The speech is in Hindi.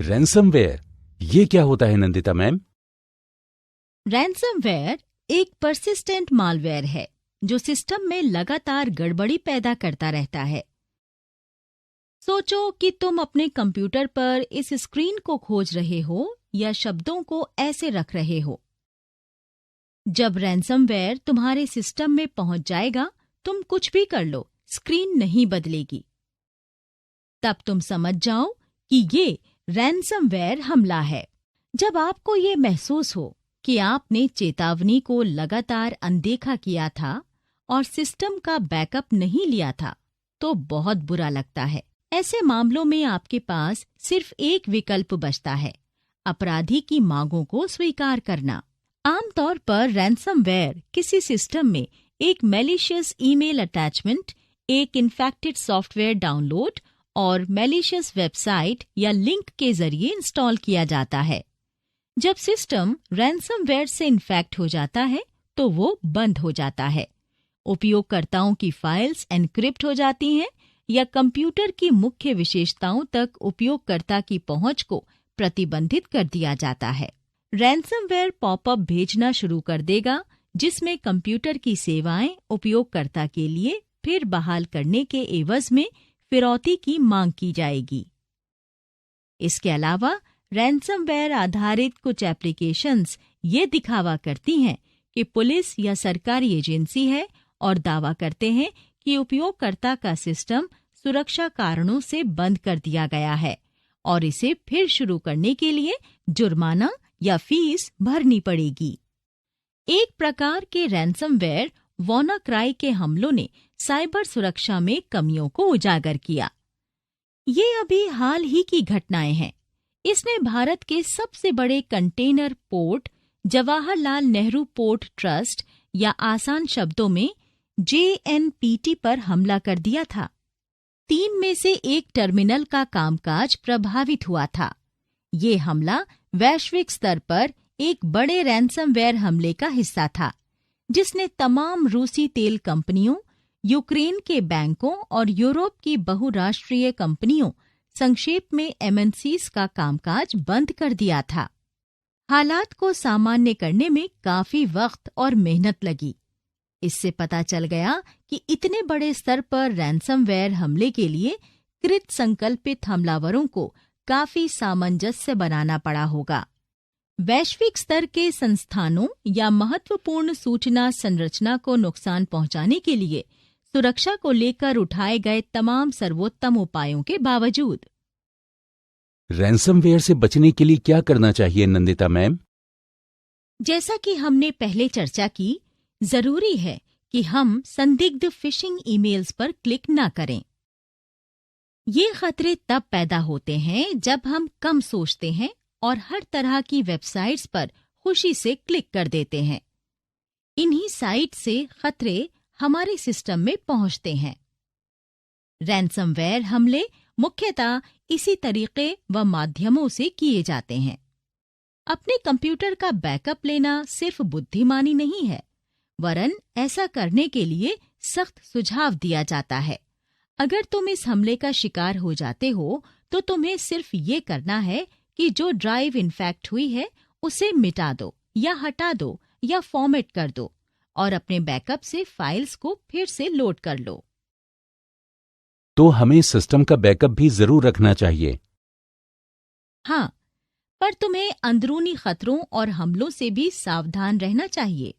रैंसमवेयर, ये क्या होता है नंदिता मैम? रैंसमवेयर एक परसिस्टेंट मालवेयर है जो सिस्टम में लगातार गड़बड़ी पैदा करता रहता है। सोचो कि तुम अपने कंप्यूटर पर इस स्क्रीन को खोज रहे हो या शब्दों को ऐसे रख रहे हो। जब रैंसमवेयर तुम्हारे सिस्टम में पहुंच जाएगा, तुम कुछ भी कर लो, स्क्रीन नहीं बदलेगी। तब तुम समझ जाओ कि ये रैंसमवेयर हमला है। जब आपको ये महसूस हो कि आपने चेतावनी को लगातार अनदेखा किया था और सिस्टम का बैकअप नहीं लिया था, तो बहुत बुरा लगता है। ऐसे मामलों में आपके पास सिर्फ एक विकल्प बचता है, अपराधी की मांगों को स्वीकार करना। आमतौर पर रैंसमवेयर किसी सिस्टम में एक मैलिशियस ईमेल अटैचमेंट, एक इन्फेक्टेड सॉफ्टवेयर डाउनलोड और मैलिशियस वेबसाइट या लिंक के जरिए इंस्टॉल किया जाता है। जब सिस्टम रैंसमवेयर से इन्फेक्ट हो जाता है तो वो बंद हो जाता है। उपयोगकर्ताओं की फाइल्स एन्क्रिप्ट हो जाती हैं या कंप्यूटर की मुख्य विशेषताओं तक उपयोगकर्ता की पहुंच को प्रतिबंधित कर दिया जाता है। रैंसमवेयर पॉपअप भेजना शुरू कर देगा जिसमें कंप्यूटर की सेवाएं उपयोगकर्ता के लिए फिर बहाल करने के एवज में फिरौती की मांग की जाएगी। इसके अलावा रैंसमवेयर आधारित कुछ एप्लीकेशंस ये दिखावा करती हैं कि पुलिस या सरकारी एजेंसी है और दावा करते हैं कि उपयोगकर्ता का सिस्टम सुरक्षा कारणों से बंद कर दिया गया है और इसे फिर शुरू करने के लिए जुर्माना या फीस भरनी पड़ेगी। एक प्रकार के रैंसमवेयर वानाक्राई के हमलों ने साइबर सुरक्षा में कमियों को उजागर किया। ये अभी हाल ही की घटनाएं हैं। इसने भारत के सबसे बड़े container port Jawaharlal Nehru port trust या आसान शब्दों में JNPT पर हमला कर दिया था। 3 में से एक टर्मिनल का कामकाज प्रभावित हुआ था। ये हमला वैश्विक स्तर पर एक बड़े रैंसमवेयर हमले का हिस्सा था, जिसने तमाम रूसी तेल कंपनियों, यूक्रेन के बैंकों और यूरोप की बहुराष्ट्रीय कंपनियों, संक्षेप में MNCs का कामकाज बंद कर दिया था। हालात को सामान्य करने में काफी वक्त और मेहनत लगी। इससे पता चल गया कि इतने बड़े स्तर पर रैंसमवेयर हमले के लिए कृत संकल्पित हमलावरों को काफी सामंजस्य बनाना पड़ा होगा। वैश्विक स्तर के संस्थानों या महत्वपूर्ण सूचना संरचना को नुकसान पहुंचाने के लिए सुरक्षा को लेकर उठाए गए तमाम सर्वोत्तम उपायों के बावजूद। रैंसमवेयर से बचने के लिए क्या करना चाहिए नंदिता मैम? जैसा कि हमने पहले चर्चा की, जरूरी है कि हम संदिग्ध फिशिंग ईमेल्स पर क्लिक न करें। ये खतरे तब पैदा होते हैं जब हम कम सोचते हैं और हर तरह की वेबसाइट्स पर खुशी से क्लिक कर देते हैं। इन्हीं साइट से खतरे हमारे सिस्टम में पहुंचते हैं। रैंसमवेयर हमले मुख्यतः इसी तरीके व माध्यमों से किए जाते हैं। अपने कंप्यूटर का बैकअप लेना सिर्फ बुद्धिमानी नहीं है, वरन ऐसा करने के लिए सख्त सुझाव दिया जाता है। अगर तुम इस हमले का शिकार हो जाते हो तो तुम्हें सिर्फ ये करना है कि जो ड्राइव इन्फेक्ट हुई है उसे मिटा दो या हटा दो या फॉर्मेट कर दो और अपने बैकअप से फाइल्स को फिर से लोड कर लो। तो हमें सिस्टम का बैकअप भी जरूर रखना चाहिए। हाँ, पर तुम्हें अंदरूनी खतरों और हमलों से भी सावधान रहना चाहिए।